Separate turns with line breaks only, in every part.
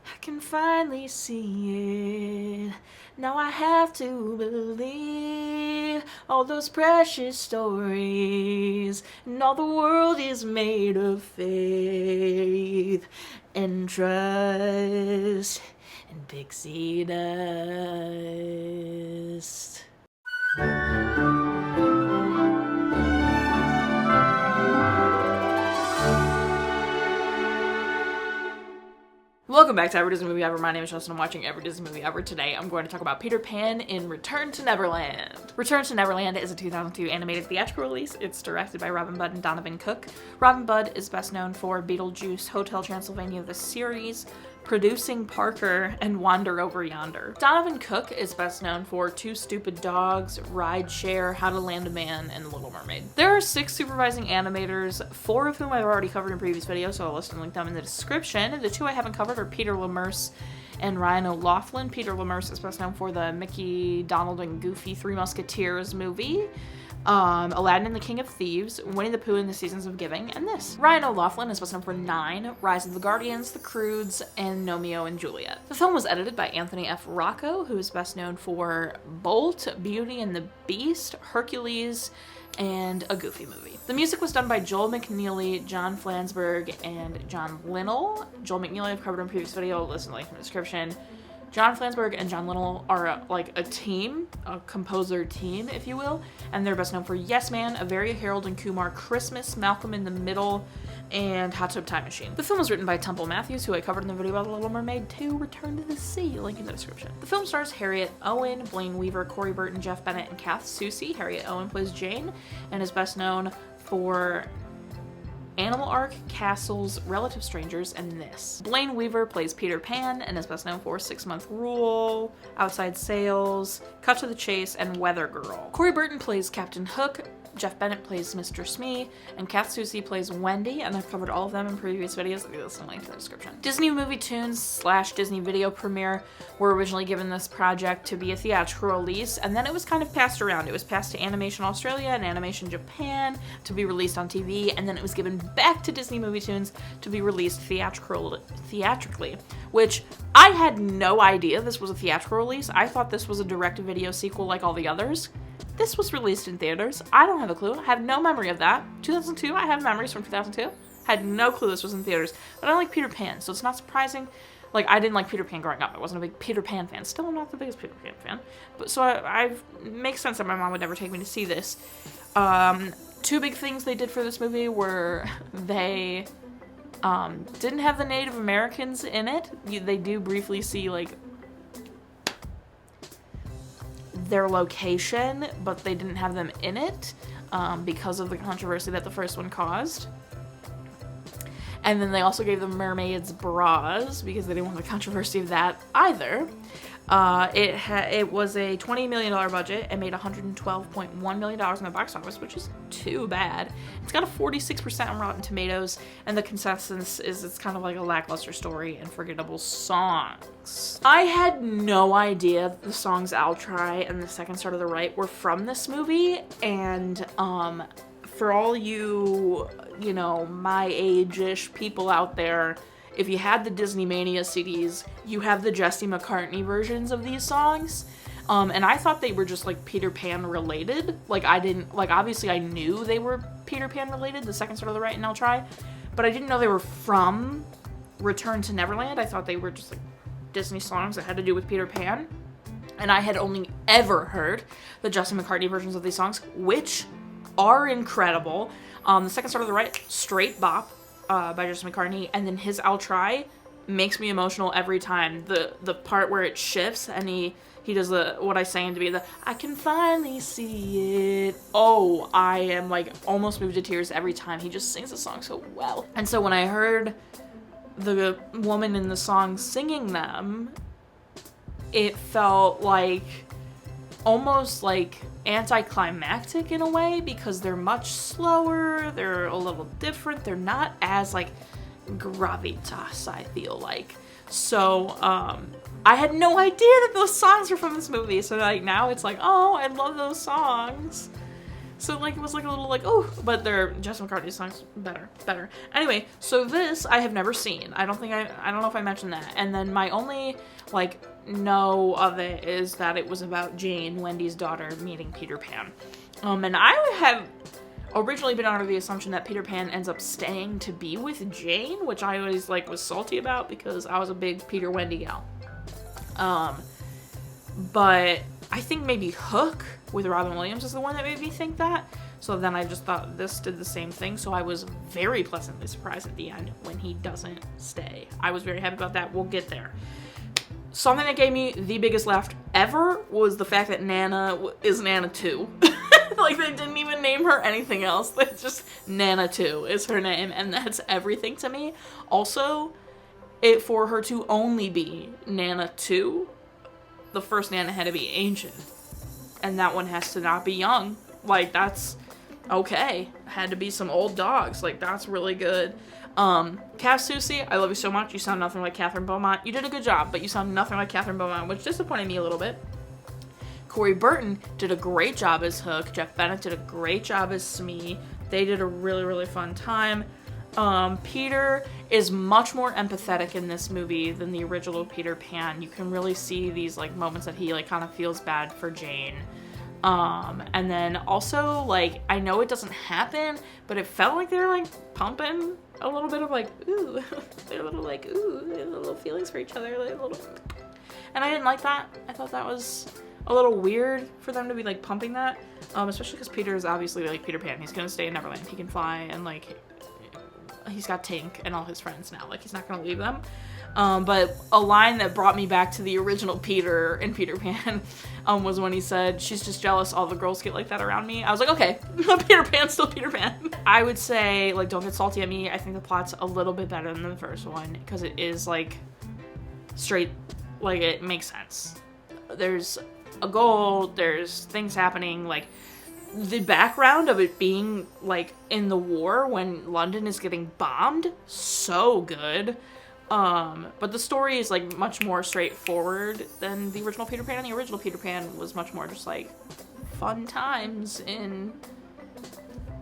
I can finally see it. Now I have to believe all those precious stories, and all the world is made of faith and trust and pixie dust. Welcome back to Every Disney Movie Ever. My name is Jess and I'm watching Every Disney Movie Ever. Today I'm going to talk about Peter Pan in Return to Neverland. Return to Neverland is a 2002 animated theatrical release. It's directed by Robin Budd and Donovan Cook. Robin Budd is best known for Beetlejuice, Hotel Transylvania, the series, Producing Parker, and Wander Over Yonder. Donovan Cook is best known for Two Stupid Dogs, Rideshare, How to Land a Man, and Little Mermaid. There are 6 supervising animators, 4 of whom I've already covered in previous videos, so I'll list and link them in the description. The 2 I haven't covered are Peter Lemurse and Ryan O'Loughlin. Peter Lemurse is best known for the Mickey, Donald, and Goofy Three Musketeers movie, Aladdin and the King of Thieves, Winnie the Pooh and the Seasons of Giving, and this. Ryan O'Loughlin is best known for 9, Rise of the Guardians, The Croods, and Nomeo and Juliet. The film was edited by Anthony F. Rocco, who is best known for Bolt, Beauty and the Beast, Hercules, and a Goofy movie. The music was done by Joel McNeely, John Flansburgh, and John Linnell. Joel McNeely I've covered in a previous video, listen to the link in the description. John Flansburgh and John Linnell are like a team, a composer team, if you will, and they're best known for Yes Man, A Very Harold and Kumar Christmas, Malcolm in the Middle, and Hot Tub Time Machine. The film was written by Temple Matthews, who I covered in the video about The Little Mermaid 2, Return to the Sea, link in the description. The film stars Harriet Owen, Blaine Weaver, Corey Burton, Jeff Bennett, and Kath Soucie. Harriet Owen plays Jane and is best known for Animal Ark, Castles, Relative Strangers, and this. Blaine Weaver plays Peter Pan and is best known for 6 Month Rule, Outside Sales, Cut to the Chase, and Weather Girl. Corey Burton plays Captain Hook, Jeff Bennett plays Mr. Smee, and Kath Soucie plays Wendy, and I've covered all of them in previous videos. I'll list in link in the description. Disney Movie Tunes / Disney Video Premiere were originally given this project to be a theatrical release, and then it was kind of passed around. It was passed to Animation Australia and Animation Japan to be released on TV, and then it was given back to Disney Movie Tunes to be released theatrically, which I had no idea this was a theatrical release. I thought this was a direct-to-video sequel like all the others. This was released in theaters. I don't have a clue. I have no memory of that. 2002, I have memories from 2002. Had no clue this was in theaters. But I like Peter Pan, so it's not surprising. Like, I didn't like Peter Pan growing up. I wasn't a big Peter Pan fan. Still, I'm not the biggest Peter Pan fan. But so it makes sense that my mom would never take me to see this. 2 big things they did for this movie were they didn't have the Native Americans in it. They do briefly see, like, their location, but they didn't have them in it because of the controversy that the first one caused. And then they also gave the mermaids bras because they didn't want the controversy of that either. It was a $20 million budget and made $112.1 million in the box office, which is too bad. It's got a 46% on Rotten Tomatoes, and the consensus is it's kind of like a lackluster story and forgettable songs. I had no idea the songs I'll Try and The Second Star to the Right were from this movie, and for all you know, my age-ish people out there, if you had the Disney Mania CDs, you have the Jesse McCartney versions of these songs. And I thought they were just like Peter Pan related. Like obviously I knew they were Peter Pan related, The Second Star to the Right and I'll Try, but I didn't know they were from Return to Neverland. I thought they were just like Disney songs that had to do with Peter Pan. And I had only ever heard the Jesse McCartney versions of these songs, which are incredible. The Second Star to the Right, straight bop. By Jesse McCartney, and then his I'll Try makes me emotional every time. The part where it shifts and he does what I say him to be the I can finally see it. Oh, I am like almost moved to tears every time. He just sings the song so well. And so when I heard the woman in the song singing them, it felt like almost like anticlimactic in a way because they're much slower, they're a little different, they're not as like gravitas, I feel like. So I had no idea that those songs were from this movie, so like now it's like, oh, I love those songs. So like it was like a little like, oh, but Jess McCartney's songs better. Anyway, so this I have never seen. I don't know if I mentioned that. And then my only like know of it is that it was about Jane, Wendy's daughter, meeting Peter Pan. And I have originally been under the assumption that Peter Pan ends up staying to be with Jane, which I always like was salty about because I was a big Peter Wendy gal. But I think maybe Hook with Robin Williams is the one that made me think that. So then I just thought this did the same thing. So I was very pleasantly surprised at the end when he doesn't stay. I was very happy about that. We'll get there. Something that gave me the biggest laugh ever was the fact that Nana is Nana 2. Like, they didn't even name her anything else. It's just Nana 2 is her name, and that's everything to me. Also, for her to only be Nana 2, the first Nana had to be ancient. And that one has to not be young. Like, that's okay. Had to be some old dogs. Like, that's really good. Cass Soucy, I love you so much. You sound nothing like Catherine Beaumont. You did a good job, but you sound nothing like Catherine Beaumont, which disappointed me a little bit. Corey Burton did a great job as Hook. Jeff Bennett did a great job as Smee. They did a really, really fun time. Peter is much more empathetic in this movie than the original Peter Pan. You can really see these like moments that he like kind of feels bad for Jane. And then also like, I know it doesn't happen, but it felt like they were like pumping a little bit of like, ooh, they're a little like, ooh, they have little feelings for each other, like a little, and I didn't like that. I thought that was a little weird for them to be like pumping that, especially because Peter is obviously like Peter Pan. He's gonna stay in Neverland. He can fly, and like he's got Tink and all his friends now. Like he's not gonna leave them. But a line that brought me back to the original Peter in Peter Pan was when he said, "She's just jealous all the girls get like that around me." I was like, okay, Peter Pan's still Peter Pan. I would say, like, don't get salty at me. I think the plot's a little bit better than the first one because it is like straight, like it makes sense. There's a goal, there's things happening, like the background of it being like in the war when London is getting bombed, so good. But the story is like much more straightforward than the original Peter Pan, and the original Peter Pan was much more just like fun times in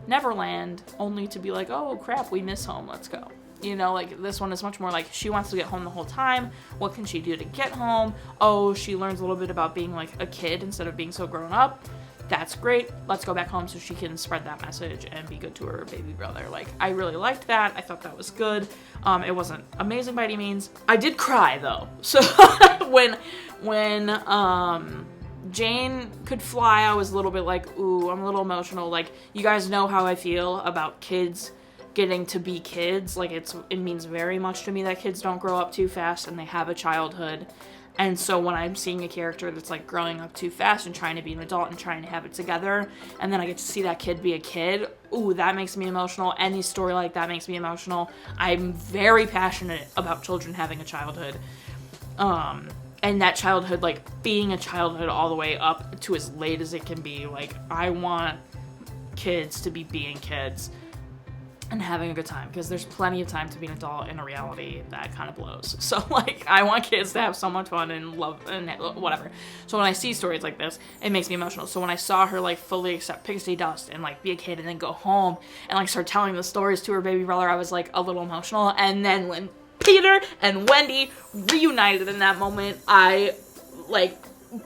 Neverland, only to be like, oh crap, we miss home, let's go. You know, like this one is much more like she wants to get home the whole time. What can she do to get home? Oh, she learns a little bit about being like a kid instead of being so grown up. That's great. Let's go back home so she can spread that message and be good to her baby brother. Like, I really liked that. I thought that was good. It wasn't amazing by any means. I did cry though. So when Jane could fly, I was a little bit like, ooh, I'm a little emotional. Like, you guys know how I feel about kids getting to be kids. Like, it means very much to me that kids don't grow up too fast and they have a childhood. And so when I'm seeing a character that's like growing up too fast and trying to be an adult and trying to have it together, and then I get to see that kid be a kid, ooh, that makes me emotional. Any story like that makes me emotional. I'm very passionate about children having a childhood. And that childhood, like being a childhood all the way up to as late as it can be. Like, I want kids to be being kids and having a good time, because there's plenty of time to be an adult in a reality that kind of blows. So like, I want kids to have so much fun and love and whatever. So when I see stories like this, it makes me emotional. So when I saw her like fully accept pixie dust and like be a kid and then go home and like start telling the stories to her baby brother, I was like a little emotional. And then when Peter and Wendy reunited in that moment, I like,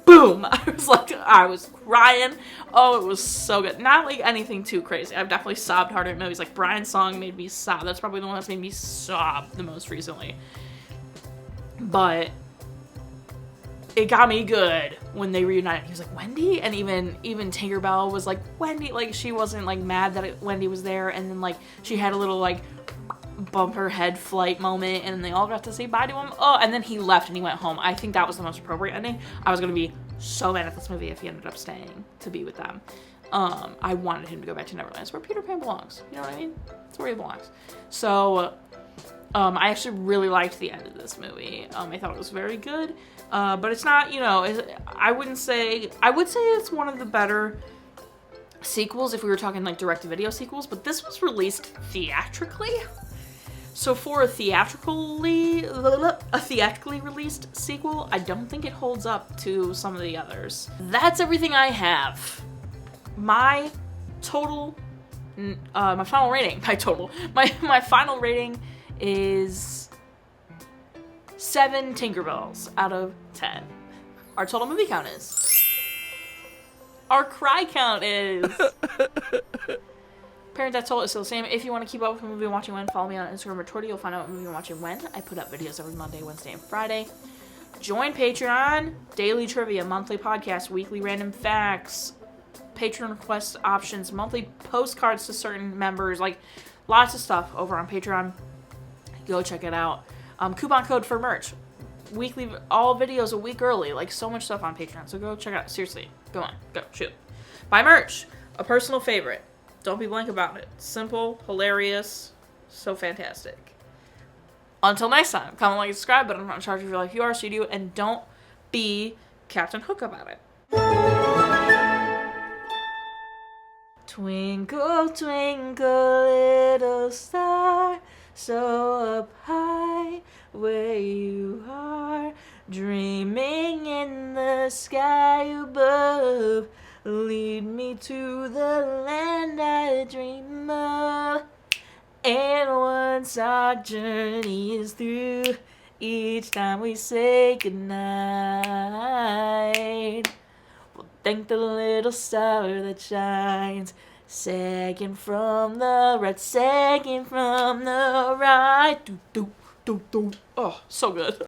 boom, I was crying. Oh, it was so good. Not like anything too crazy. I've definitely sobbed harder in movies. Like Brian's song made me sob. That's probably the one that's made me sob the most recently. But it got me good when they reunited. He was like, Wendy? And even Tinkerbell was like, Wendy. Like, she wasn't like mad that Wendy was there. And then like she had a little like bump her head flight moment, and they all got to say bye to him. Oh, and then he left and he went home. I think that was the most appropriate ending. I was gonna be so mad at this movie if he ended up staying to be with them. I wanted him to go back to Neverland. It's where Peter Pan belongs. You know what I mean? It's where he belongs. So, I actually really liked the end of this movie. I thought it was very good. But it's not, you know, I would say it's one of the better sequels if we were talking like direct-to-video sequels, but this was released theatrically. So for a theatrically released sequel, I don't think it holds up to some of the others. That's everything I have. My total, my final rating, my final rating is 7 Tinkerbells out of 10. Our total movie count is. Our cry count is. Parent That Told is still the same. If you want to keep up with movie watching when, follow me on Instagram or Twitter. You'll find out what movie I'm watching when. I put up videos every Monday, Wednesday, and Friday. Join Patreon. Daily trivia, monthly podcast, weekly random facts, Patreon request options, monthly postcards to certain members, like lots of stuff over on Patreon. Go check it out. Coupon code for merch. Weekly, all videos a week early. Like, so much stuff on Patreon. So go check it out. Seriously. Go on. Go. Shoot. Buy merch. A personal favorite. Don't be blank about it. Simple, hilarious, so fantastic. Until next time, comment, like, subscribe, but I'm not in charge of your life. You are, so you do, and don't be Captain Hook about it. Twinkle, twinkle, little star, so up high where you are, dreaming in the sky above. Lead me to the land I dream of. And once our journey is through, each time we say goodnight, we'll thank the little star that shines, second from the right, second from the right. Do, do, do, do. Oh, so good.